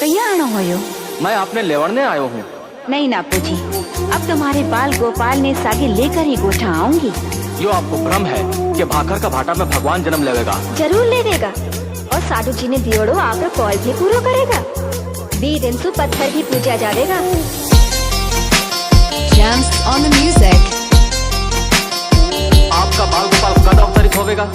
कहीं आना हो यो? मैं आपने लेवड़ने आयो हूँ। नहीं ना पूछी, अब तुम्हारे बाल गोपाल ने सागे लेकर ही गोठा आऊंगी। यो आपको भ्रम है कि भाकर का भाटा में भगवान जन्म लेगा। जरूर लेगा और साधु जी ने दियोड़ो आपका कॉल भी पूरा करेगा। 20 दिन तो पत्थर भी पूजा जाएगा। Jams on the music. आपका बाल गोपाल कब अवतरित होवेगा?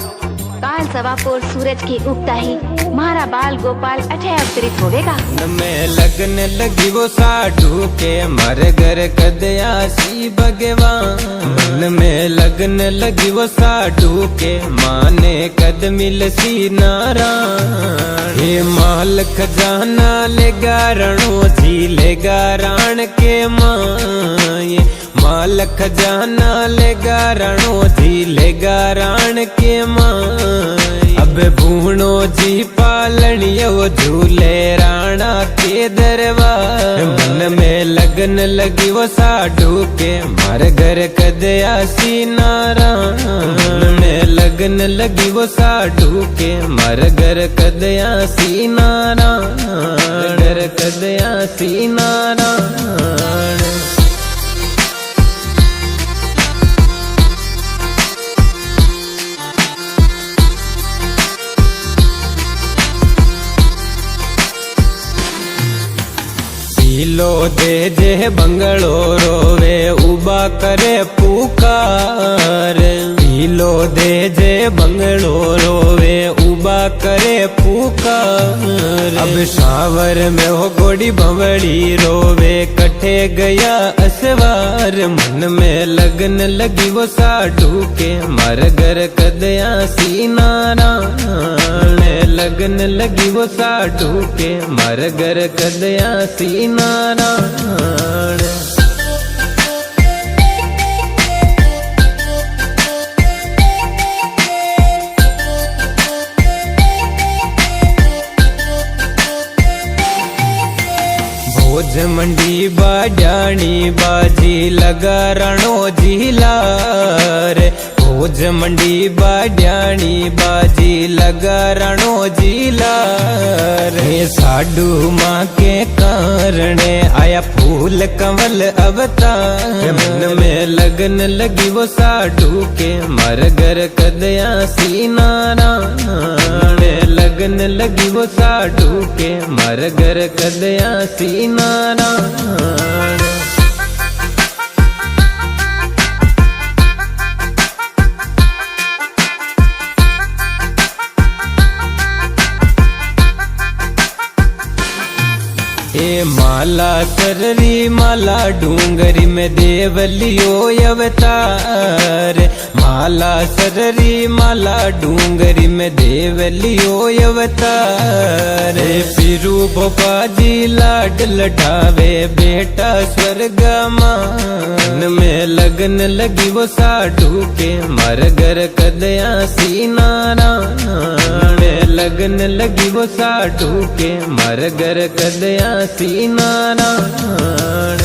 काल सवापोर सूरज की उगता ही मारा बाल गोपाल अठे अवतरित होवेगा। में लगन लगी वो साधु के मर घर कदयासी भगवान में लगन लगी वो साधु के माने कद मिल सी नारायण। हे माल खजाना लेगा रणो जी लेगा राण के माए माल खजाना लेगा रणो जी लेगा राण के माए। अब भूणो जी पालनियो झूले राणा के दरबार। मन में लगन लगी वो साधु के मार घर कदयासी नारायण में लगन लगी वो साधु के मार घर कदयासी नारायण घर कदयासी नारायण। लो दे जे बंगलो रोवे उबा करे पुकार। लो दे जे बंगलो रोवे उबा करे पुकार। अब शावर में हो गोड़ी बवड़ी रोवे कटे गया असवार। मन में लगन लगी वो साधु के मर घर कदयासी नारायण लगन लगी वो साधु के मर घर कदयासी नारायण। भोज मंडी बाजानी बाजी लगा रणो जिलार। भोज मंडी बाजानी बाजी लगा रणो जिलार। साधु माँ के कारण आया फूल कंवल अवतार। मन में लगन लगी वो साधु के मर घर कदयासी नारायण लगन लगी वो साधु के मर घर कदयासी नारायण। ए माला सररी माला डूंगरी में देवलियो अवतार। माला सररी माला डूंगरी में देवलियो अवतार। फिरू भोपा जी लाड लठावे बेटा स्वर्ग मान में लगन लगी वो साधु के मर घर कदयासी नारायण लगन लगी वो साधु के मर घर कदयासी नारायण।